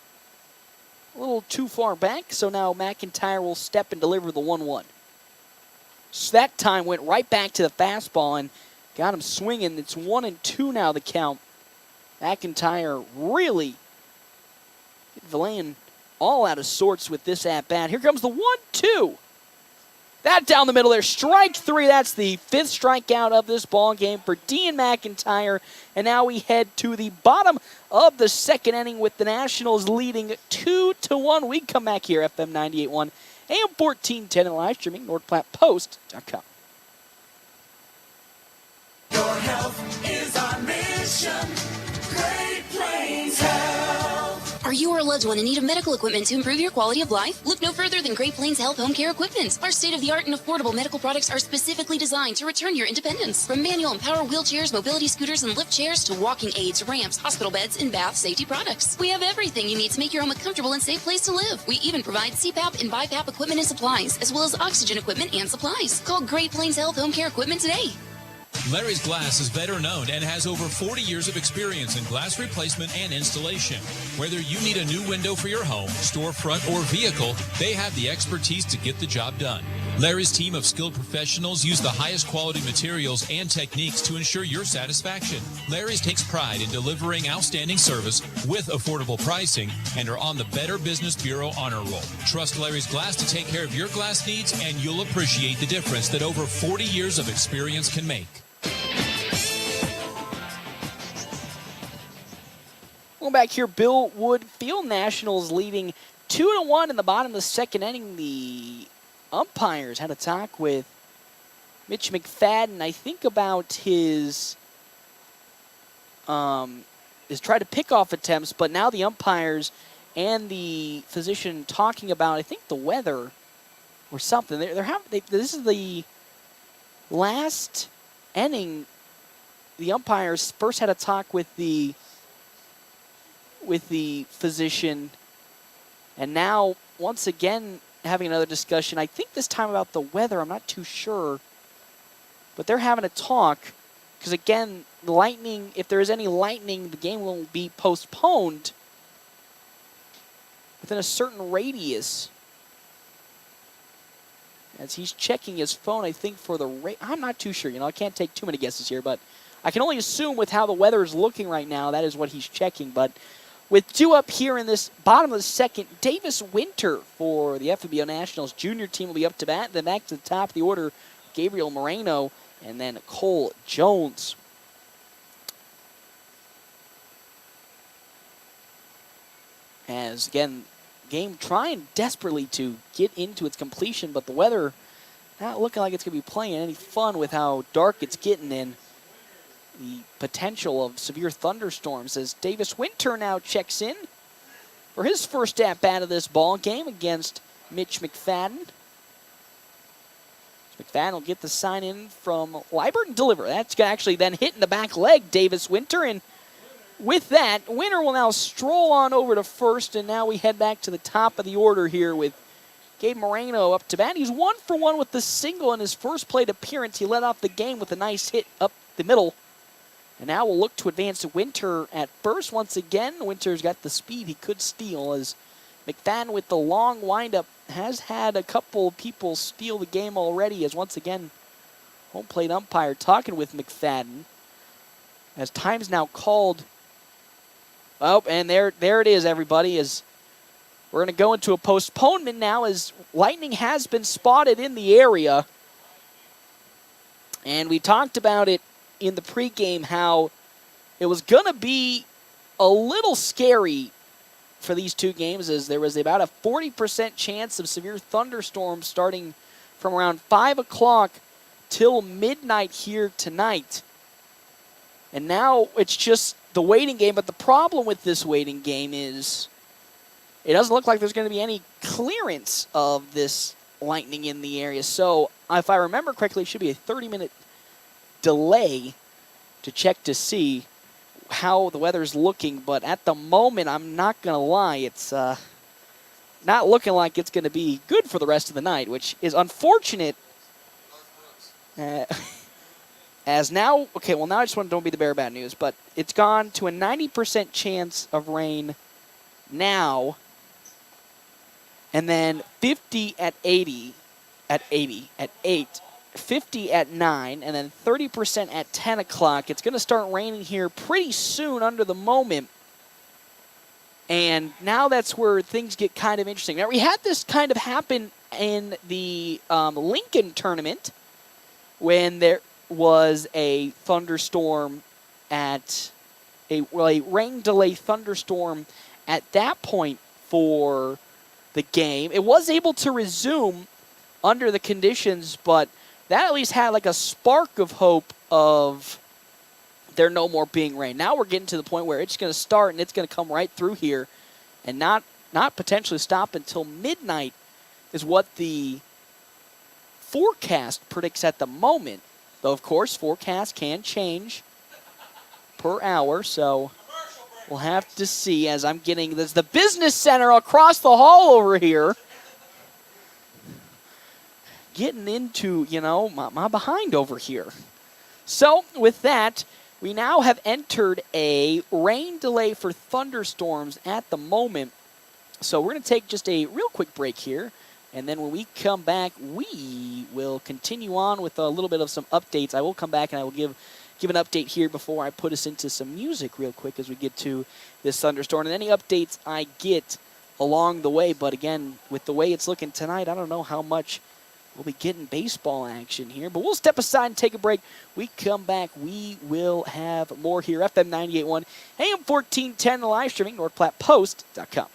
a little too far back, so now McIntyre will step and deliver the 1-1. So that time went right back to the fastball and got him swinging. It's 1-2 now the count. McIntyre really hit Villan all out of sorts with this at-bat. Here comes the 1-2. That down the middle there, strike 3. That's the 5th strikeout of this ball game for Dean McIntyre. And now we head to the bottom of the 2nd inning with the Nationals leading 2-1. We come back here, FM 98.1, AM 1410, and live streaming, NordPlattePost.com. Your health is our mission. Great Plains Health. Are you or a loved one in need of medical equipment to improve your quality of life? Look no further than Great Plains Health Home Care Equipment. Our state-of-the-art and affordable medical products are specifically designed to return your independence. From manual and power wheelchairs, mobility scooters, and lift chairs to walking aids, ramps, hospital beds, and bath safety products. We have everything you need to make your home a comfortable and safe place to live. We even provide CPAP and BiPAP equipment and supplies, as well as oxygen equipment and supplies. Call Great Plains Health Home Care Equipment today. Larry's Glass is veteran owned and has over 40 years of experience in glass replacement and installation. Whether you need a new window for your home, storefront, or vehicle, they have the expertise to get the job done. Larry's team of skilled professionals use the highest quality materials and techniques to ensure your satisfaction. Larry's takes pride in delivering outstanding service with affordable pricing and are on the Better Business Bureau honor roll. Trust Larry's Glass to take care of your glass needs, and you'll appreciate the difference that over 40 years of experience can make. Going back here, Bill Wood Field Nationals leading 2-1 in the bottom of the 2nd inning. The umpires had a talk with Mitch McFadden, I think, about his try to pick off attempts, but now the umpires and the physician talking about, I think, the weather or something. This is the last inning. The umpires first had a talk with the physician, and now once again having another discussion. I think this time about the weather. I'm not too sure, but they're having a talk because, again, the lightning, if there is any lightning, the game will be postponed within a certain radius. as he's checking his phone, I think, for the I'm not too sure. I can't take too many guesses here, but I can only assume with how the weather is looking right now, that is what he's checking. But with 2 up here in this bottom of the second, Davis Winter for the FNBO Nationals junior team will be up to bat. Then back to the top of the order, Gabriel Moreno, and then Cole Jones. As, again, game trying desperately to get into its completion, but the weather not looking like it's going to be playing any fun with how dark it's getting in. The potential of severe thunderstorms as Davis Winter now checks in for his first at-bat of this ball game against Mitch McFadden. McFadden will get the sign in from Liebert and deliver. That's going to actually then hit in the back leg, Davis Winter, and with that, Winter will now stroll on over to first, and now we head back to the top of the order here with Gabe Moreno up to bat. He's 1 for 1 with the single in his first plate appearance. He led off the game with a nice hit up the middle. And now we'll look to advance to Winter at first once again. Winter's got the speed he could steal as McFadden with the long windup has had a couple people steal the game already as once again home plate umpire talking with McFadden as time's now called. Oh, and there it is, everybody, as we're going to go into a postponement now as lightning has been spotted in the area. And we talked about it in the pregame how it was going to be a little scary for these 2 games as there was about a 40% chance of severe thunderstorms starting from around 5 o'clock till midnight here tonight. And now it's just the waiting game, but the problem with this waiting game is it doesn't look like there's going to be any clearance of this lightning in the area. So if I remember correctly, it should be a 30-minute delay to check to see how the weather's looking, but at the moment, I'm not going to lie, it's not looking like it's going to be good for the rest of the night, which is unfortunate. As now, okay, well now I just want to don't be the bearer of bad news, but it's gone to a 90% chance of rain now, and then 50 at 8, 50 at 9, and then 30% at 10 o'clock. It's going to start raining here pretty soon under the moment. And now that's where things get kind of interesting. Now, we had this kind of happen in the Lincoln tournament when there was a thunderstorm at a rain delay thunderstorm at that point for the game. It was able to resume under the conditions, but that at least had like a spark of hope of there no more being rain. Now we're getting to the point where it's going to start and it's going to come right through here and not potentially stop until midnight is what the forecast predicts at the moment. Though, of course, forecasts can change per hour, so we'll have to see as I'm getting there's the business center across the hall over here. Getting into, my behind over here. So, with that, we now have entered a rain delay for thunderstorms at the moment. So, we're going to take just a real quick break here. And then when we come back, we will continue on with a little bit of some updates. I will come back and I will give an update here before I put us into some music real quick as we get to this thunderstorm. And any updates I get along the way. But again, with the way it's looking tonight, I don't know how much we'll be getting baseball action here, but we'll step aside and take a break. We come back, we will have more here. FM 98.1, AM 1410, live streaming, NorthPlattePost.com.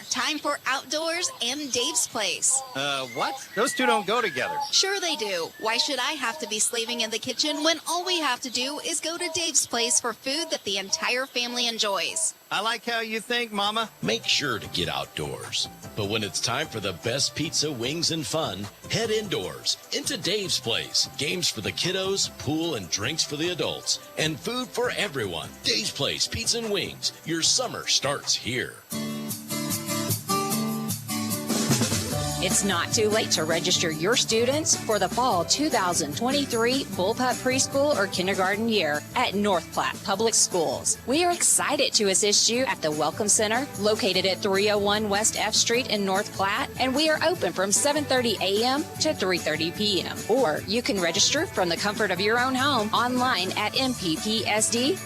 Time for outdoors and Dave's Place. What? Those two don't go together. Sure they do. Why should I have to be slaving in the kitchen when all we have to do is go to Dave's Place for food that the entire family enjoys? I like how you think, Mama. Make sure to get outdoors. But when it's time for the best pizza, wings, and fun, head indoors into Dave's Place. Games for the kiddos, pool and drinks for the adults, and food for everyone. Dave's Place Pizza and Wings. Your summer starts here. It's not too late to register your students for the fall 2023 Bullpup Preschool or Kindergarten year at North Platte Public Schools. We are excited to assist you at the Welcome Center located at 301 West F Street in North Platte, and we are open from 7:30 a.m. to 3:30 p.m. Or you can register from the comfort of your own home online at mppsd.org.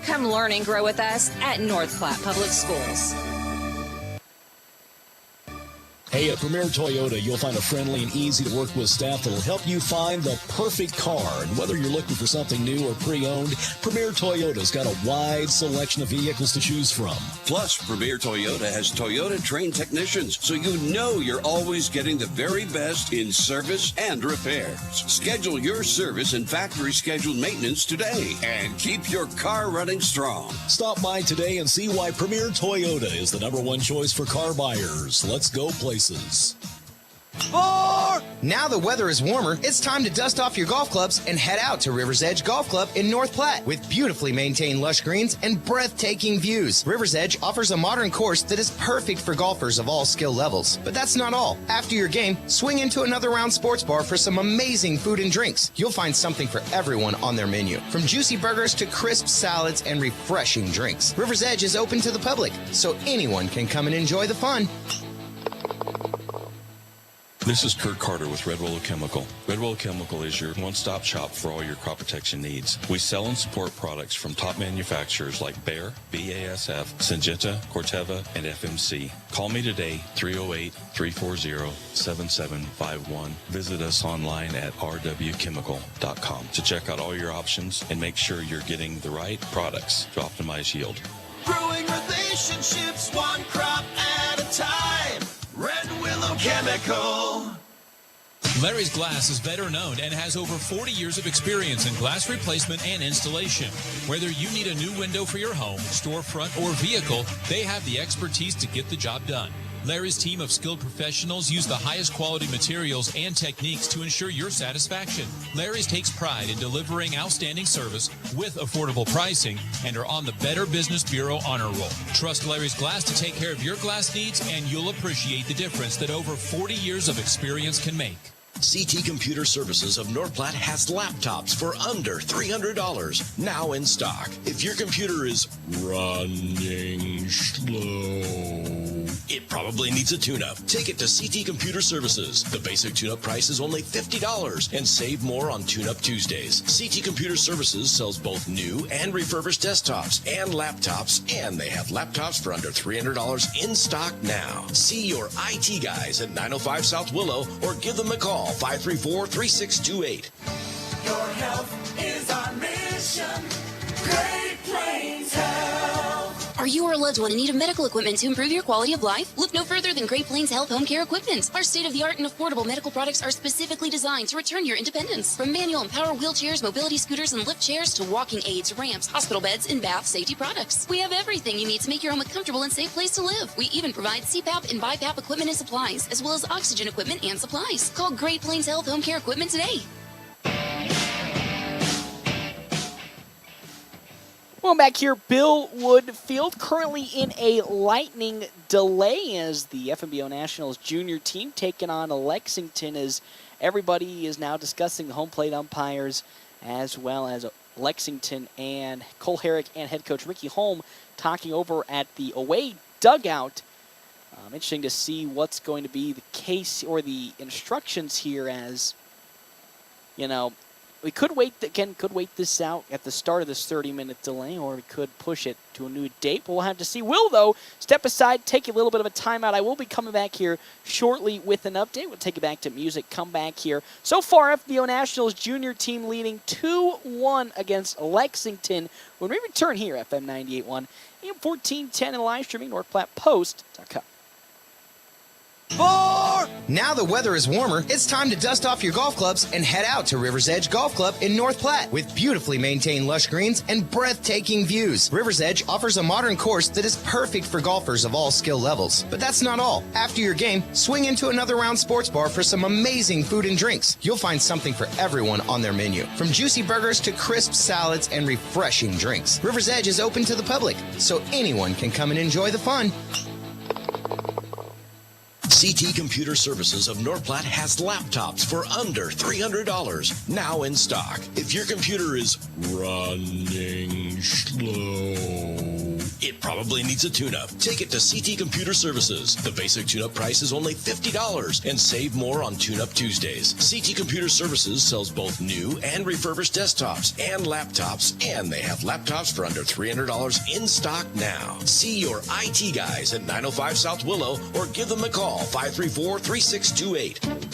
Come learn and grow with us at North Platte Public Schools. Hey, at Premier Toyota, you'll find a friendly and easy to work with staff that'll help you find the perfect car. And whether you're looking for something new or pre-owned, Premier Toyota's got a wide selection of vehicles to choose from. Plus, Premier Toyota has Toyota-trained technicians, so you know you're always getting the very best in service and repairs. Schedule your service and factory-scheduled maintenance today and keep your car running strong. Stop by today and see why Premier Toyota is the #1 choice for car buyers. Let's go places. Now the weather is warmer, it's time to dust off your golf clubs and head out to River's Edge Golf Club in North Platte. With beautifully maintained lush greens and breathtaking views, River's Edge offers a modern course that is perfect for golfers of all skill levels. But that's not all. After your game, swing into Another Round Sports Bar for some amazing food and drinks. You'll find something for everyone on their menu, from juicy burgers to crisp salads and refreshing drinks. River's Edge is open to the public, so anyone can come and enjoy the fun. This is Kurt Carter with Red Willow Chemical. Red Willow Chemical is your one-stop shop for all your crop protection needs. We sell and support products from top manufacturers like Bayer, BASF, Syngenta, Corteva, and FMC. Call me today, 308-340-7751. Visit us online at rwchemical.com to check out all your options and make sure you're getting the right products to optimize yield. Growing relationships one crop at a time. Red Willow Chemical. Larry's Glass is better known and has over 40 years of experience in glass replacement and installation. Whether you need a new window for your home, storefront, or vehicle, they have the expertise to get the job done. Larry's team of skilled professionals use the highest quality materials and techniques to ensure your satisfaction. Larry's takes pride in delivering outstanding service with affordable pricing and are on the Better Business Bureau honor roll. Trust Larry's Glass to take care of your glass needs, and you'll appreciate the difference that over 40 years of experience can make. CT Computer Services of North Platte has laptops for under $300 now in stock. If your computer is running slow, it probably needs a tune-up. Take it to CT Computer Services. The basic tune-up price is only $50 and save more on Tune-Up Tuesdays. CT Computer Services sells both new and refurbished desktops and laptops, and they have laptops for under $300 in stock now. See your IT guys at 905 South Willow or give them a call, 534-3628. Your health is our mission. Great Plains Health. Are you or a loved one in need of medical equipment to improve your quality of life? Look no further than Great Plains Health Home Care Equipment. Our state-of-the-art and affordable medical products are specifically designed to return your independence. From manual and power wheelchairs, mobility scooters, and lift chairs to walking aids, ramps, hospital beds, and bath safety products. We have everything you need to make your home a comfortable and safe place to live. We even provide CPAP and BiPAP equipment and supplies, as well as oxygen equipment and supplies. Call Great Plains Health Home Care Equipment today. Well, back here, Bill Woodfield currently in a lightning delay as the FNBO Nationals junior team taking on Lexington, as everybody is now discussing the home plate umpires, as well as Lexington and Cole Herrick and head coach Ricky Holm talking over at the away dugout. Interesting to see what's going to be the case or the instructions here, as, you know, we could wait this out at the start of this 30-minute delay, or we could push it to a new date. But we'll have to see. We'll, though, step aside, take a little bit of a timeout. I will be coming back here shortly with an update. We'll take it back to music, come back here. So far, FNBO Nationals junior team leading 2-1 against Lexington. When we return here, FM 98.1, AM 1410, and live streaming, NorthPlattePost.com. Now the weather is warmer, it's time to dust off your golf clubs and head out to River's Edge Golf Club in North Platte. With beautifully maintained lush greens and breathtaking views, River's Edge offers a modern course that is perfect for golfers of all skill levels. But that's not all. After your game, swing into Another Round Sports Bar for some amazing food and drinks. You'll find something for everyone on their menu, from juicy burgers to crisp salads and refreshing drinks. River's Edge is open to the public, so anyone can come and enjoy the fun. CT Computer Services of North Platte has laptops for under $300 now in stock. If your computer is running slow, it probably needs a tune-up. Take it to CT Computer Services. The basic tune-up price is only $50 and save more on Tune-Up Tuesdays. CT Computer Services sells both new and refurbished desktops and laptops, and they have laptops for under $300 in stock now. See your IT guys at 905 South Willow or give them a call, 534-3628.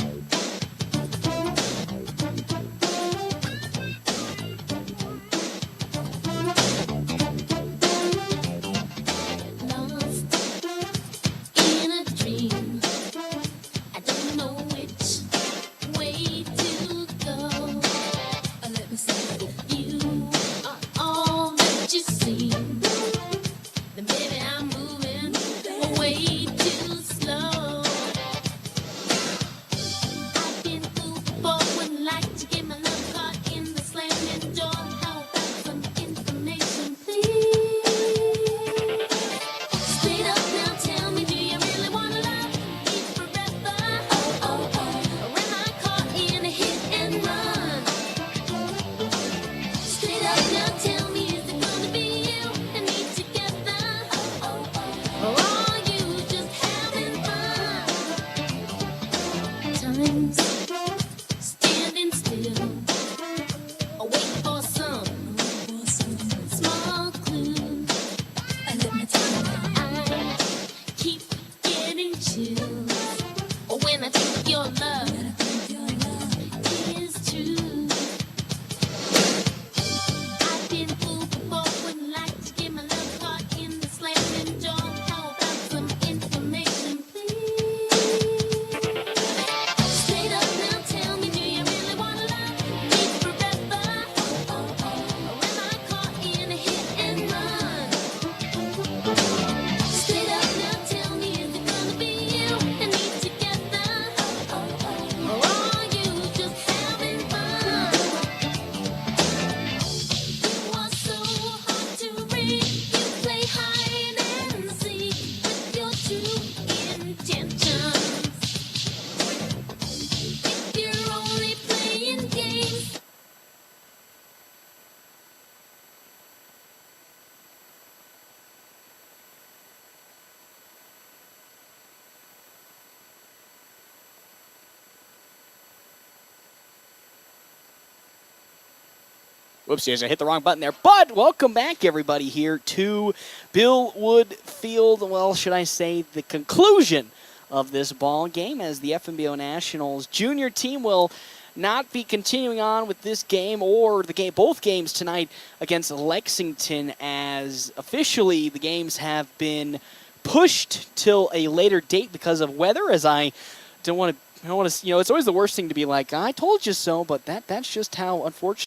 Whoopsies, I hit the wrong button there. But welcome back, everybody, here to Bill Wood Field. Well, should I say the conclusion of this ball game, as the FNBO Nationals junior team will not be continuing on with this game or the game, both games tonight against Lexington, as officially the games have been pushed till a later date because of weather. As I don't want to, it's always the worst thing to be like, I told you so, but that's just how, unfortunately,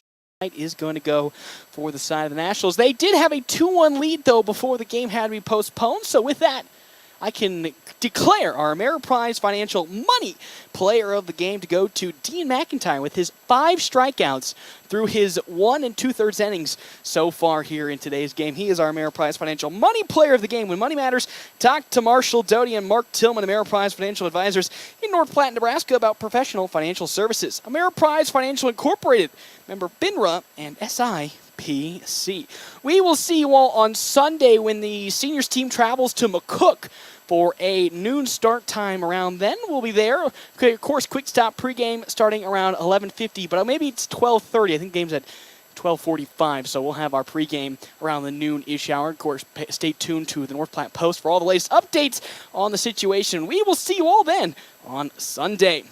is going to go for the side of the Nationals. They did have a 2-1 lead, though, before the game had to be postponed. So with that, I can declare our Ameriprise Financial Money Player of the Game to go to Dean McIntyre with his 5 strikeouts through his 1 2/3 innings so far here in today's game. He is our Ameriprise Financial Money Player of the Game. When money matters, talk to Marshall Doty and Mark Tillman, Ameriprise Financial Advisors in North Platte, Nebraska, about professional financial services. Ameriprise Financial Incorporated, member FINRA and SIPC. We will see you all on Sunday when the seniors team travels to McCook for a noon start time. Around then, we'll be there. Okay, of course, quick stop pregame starting around 11:50, but maybe it's 12:30. I think the game's at 12:45, so we'll have our pregame around the noon-ish hour. Of course, stay tuned to the North Platte Post for all the latest updates on the situation. We will see you all then on Sunday.